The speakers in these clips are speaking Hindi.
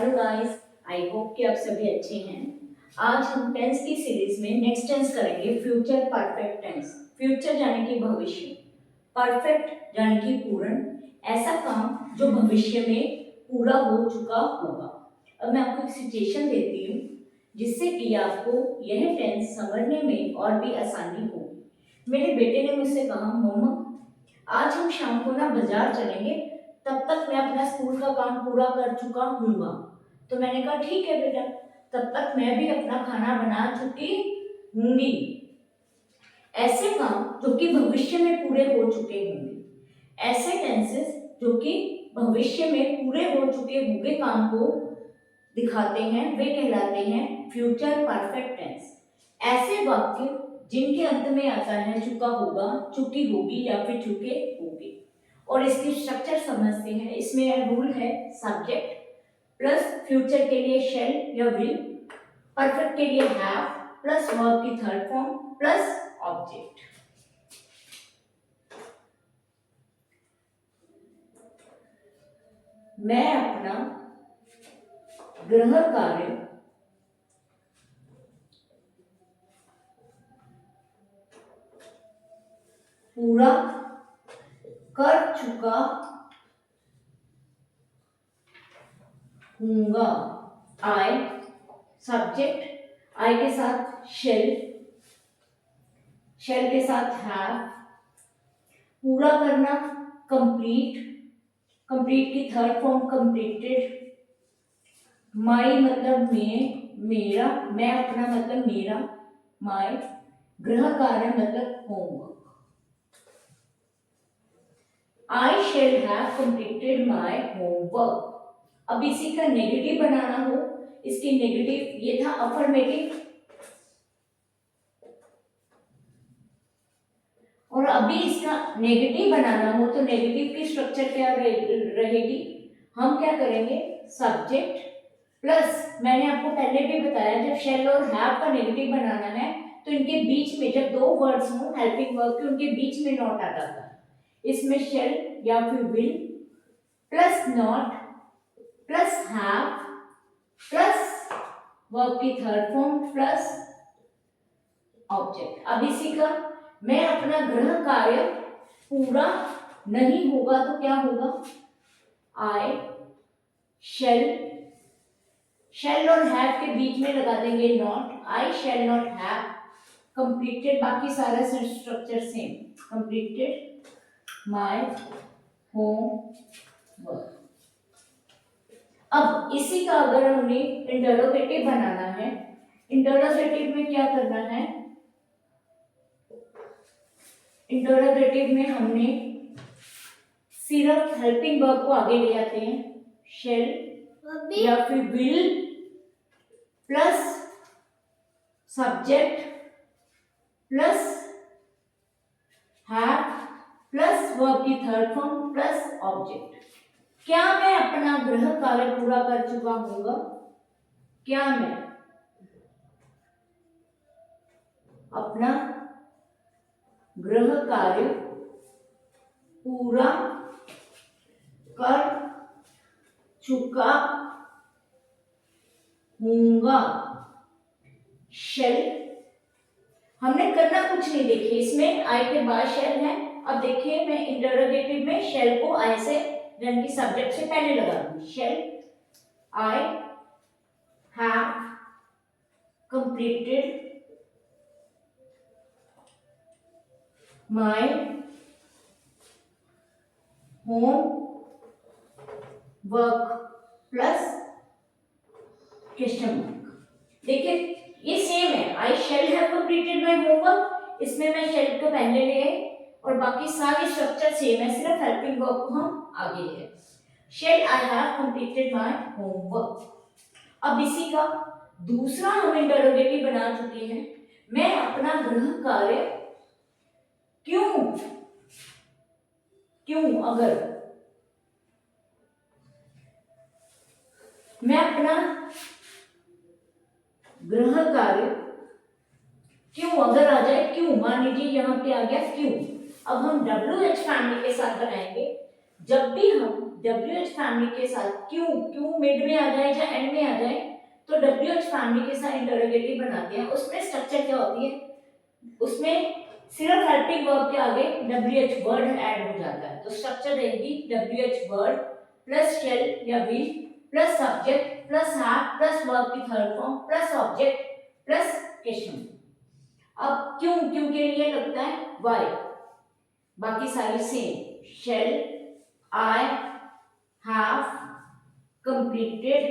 हेलो गाइस, आई होप कि आप सभी अच्छे हैं। आज हम टेंस की सीरीज में नेक्स्ट टेंस करेंगे फ्यूचर परफेक्ट टेंस। फ्यूचर यानी कि भविष्य, परफेक्ट यानी कि पूर्ण, ऐसा काम जो भविष्य में पूरा हो चुका होगा। अब मैं आपको एक सिचुएशन देती हूँ जिससे कि आपको यह टेंस समझने में और भी आसानी होगी। मेरे बेटे ने मुझसे कहा, मम्मा आज हम शाम को ना बाजार चलेंगे, तब तक मैं अपना स्कूल का काम पूरा कर चुका हूँगा। तो मैंने कहा ठीक है बेटा, तब तक मैं भी अपना खाना बना चुकी हूँगी। ऐसे काम जो कि भविष्य में पूरे हो चुके होंगे, ऐसे टेंसेस जो कि भविष्य में पूरे हो चुके होंगे काम को दिखाते हैं, वे कहलाते हैं फ्यूचर परफेक्ट टेंस। ऐसे वाक्य जिनके अंत में आता है चुका होगा, चुकी होगी या फिर चुके होगे। और इसकी स्ट्रक्चर समझते हैं। इसमें रूल है सब्जेक्ट प्लस फ्यूचर के लिए शैल या विल, परफेक्ट के लिए हैव प्लस वर्ब की थर्ड फॉर्म प्लस ऑब्जेक्ट। मैं अपना गृह कार्य पूरा कर चुका हूँगा। आई सब्जेक्ट, आई के साथ शेल, शेल के साथ हैव, पूरा करना कंप्लीट, कंप्लीट की थर्ड फॉर्म कंप्लीटेड, माई मतलब मैं, मेरा, मैं अपना मतलब मेरा, माई, गृह कार्य मतलब homework. I shall have completed my homework. अब इसी का नेगेटिव बनाना हो, इसकी नेगेटिव, ये था अफर्मेटिव, और अभी इसका नेगेटिव बनाना हो तो नेगेटिव की स्ट्रक्चर क्या रहेगी? हम क्या करेंगे? सब्जेक्ट प्लस, मैंने आपको पहले भी बताया, जब शेल और हैव का नेगेटिव बनाना है तो इनके बीच में जब दो वर्ड्स हों हेल्पिंग वर्ब के, उनके बीच में नॉट आ जाता है। इसमें शेल या फिर will plus not plus have plus verb की थर्ड फॉर्म प्लस ऑब्जेक्ट। अब इसी का मैं अपना गृह कार्य पूरा नहीं होगा तो क्या होगा? आई शेल, शेल और हैव के बीच में लगा देंगे not, I shall not have completed, बाकी सारा structure same, completed my homework. अब इसी का अगर हमें इंटरोगेटिव बनाना है, इंटरोगेटिव में क्या करना है? इंटरोगेटिव में हमने सिर्फ हेल्पिंग वर्ब को आगे ले आते हैं, शेल या फिर will plus subject plus have plus verb की थर्ड फॉर्म प्लस ऑब्जेक्ट। क्या मैं अपना गृह कार्य पूरा कर चुका हूँगा? क्या मैं अपना गृह कार्य पूरा कर चुका हूँगा? शेल, हमने करना कुछ नहीं, देखिए इसमें आई के बाद शेल है। अब देखिए मैं इंटरोगेटिव में शेल को आई से यानी कि सब्जेक्ट से पहले लगा दूं, shell I have completed my home work plus question mark. देखिए ये सेम है, I shall have completed my homework, इसमें मैं शेल को पहले ले आई और बाकी सारे स्ट्रक्चर सेम है, सिर्फ हेल्पिंग वर्ब को हम आगे ले आए। Shell I have completed my homework. अब इसी का दूसरा हम इंटरोगेटिव बना चुके हैं, मैं अपना गृह कार्य क्यों अगर मैं अपना गृह कार्य क्यों अगर आ जाए क्यों, मान लीजिए यहां पे आ गया क्यों। अब हम WH फैमिली के साथ बनाएंगे, जब भी हम WH फैमिली के साथ क्यों मिड में आ जाए या एंड में आ जाए, तो WH फैमिली के साथ इंटरोगेटिव बनाते हैं। उसमें स्ट्रक्चर क्या होती है, उसमें सिर्फ हेल्पिंग वर्ब के आगे WH वर्ड ऐड हो जाता है। तो स्ट्रक्चर रहेगी WH वर्ड प्लस शेल या will plus subject plus have plus verb की third form plus object plus question. अब क्यों के लिए लगता है वाई, बाकी सारी same. Shall, I have completed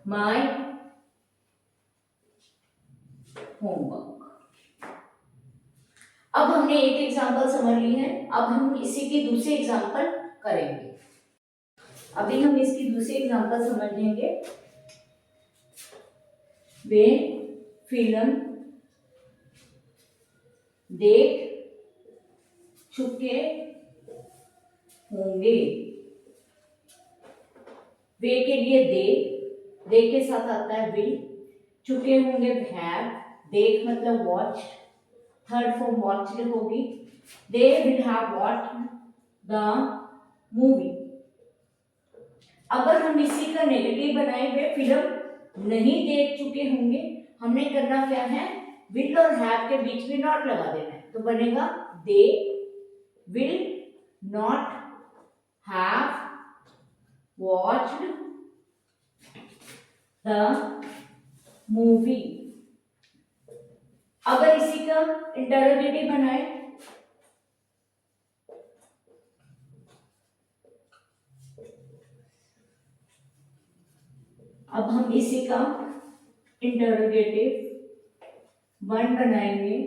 my homework. अब हमने एक एग्जांपल समझ ली है, अब हम इसी की दूसरी एग्जांपल करेंगे। अभी हम इसकी दूसरी एग्जांपल समझ लेंगे। वे फिल्म देख चुके होंगे। वे के लिए दे के साथ आता है विल, चुके होंगे हैव, देख मतलब वॉच, थर्ड फॉर्म वॉच्ड होगी। They will have watched the movie. अगर हम इसी का नेगेटिव बनाए, वे फिल्म नहीं देख चुके होंगे, हमने करना क्या है, विल और हैव के बीच में नॉट लगा देना है। तो बनेगा they will not have watched the movie. अगर इसी का इंटरोगेटिव बनाए, अब हम इसी का इंटरोगेटिव 1 बनाएंगे।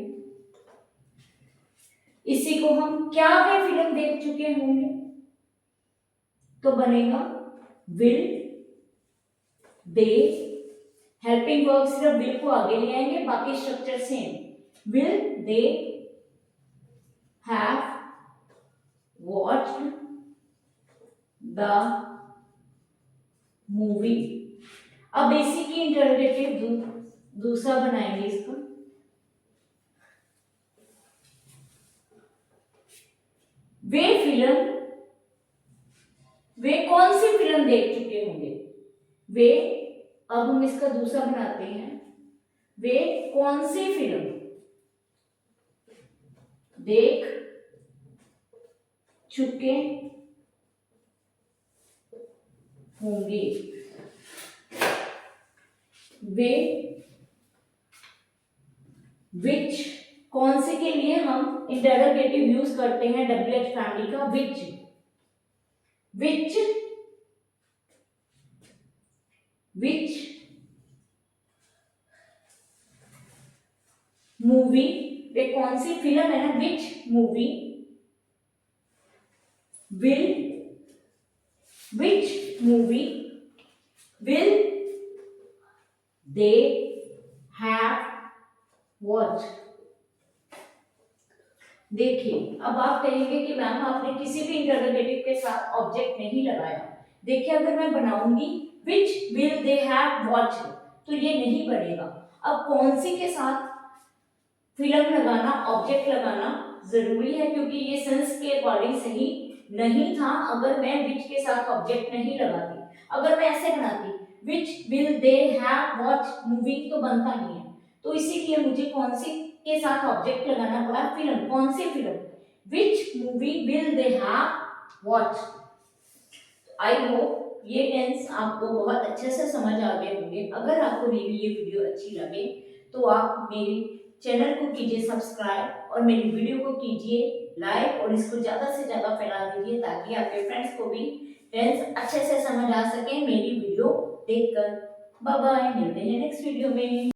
इसी को हम क्या वे फिल्म देख चुके होंगे, तो बनेगा विल दे, हेल्पिंग वर्ब सिर्फ विल को आगे ले आएंगे, बाकी structure same. Will they have watched the movie. अब इसी की इंटरोगेटिव दूसरा बनाएंगे इसको। वे कौन सी फिल्म देख चुके होंगे, वे, अब हम इसका दूसरा बनाते हैं। वे कौन सी फिल्म देख चुके होंगे। वे विच, कौन से के लिए हम इंटरोगेटिव यूज करते हैं WH फैमिली का, विच मूवी, वे कौन सी फिल्म है ना, विच movie will they have watch. देखिए, अब आप कहेंगे कि मैम आपने किसी भी इंटरोगेटिव के साथ ऑब्जेक्ट नहीं लगाया। देखिए, अगर मैं बनाऊंगी which will they have watch, तो ये नहीं बनेगा। अब कौन सी के साथ फिल्म लगाना, ऑब्जेक्ट लगाना जरूरी है, क्योंकि ये सेंस के अकॉर्डिंग सही नहीं था अगर मैं विच के साथ ऑब्जेक्ट नहीं लगाती। अगर मैं ऐसे बनाती which will they have watch movie, तो बनता नहीं है। तो इसीलिए मुझे कौन सी के साथ ऑब्जेक्ट लगाना पड़ा, फिल्म। कौन सी film, which movie will they have watch. I hope ये टेंस आपको बहुत अच्छे से समझ आ गए होंगे। अगर आपको मेरी ये वीडियो अच्छी लगे तो आप मेरी चैनल को कीजिए सब्सक्राइब और मेरी वीडियो को कीजिए लाइक और इसको ज़्यादा से ज़्यादा फैला दीजिए, ताकि आपके फ्रेंड्स को भी टेंस अच्छे से समझ आ सके मेरी वीडियो देखकर। बाय बाय, मिलते हैं नेक्स्ट वीडियो में।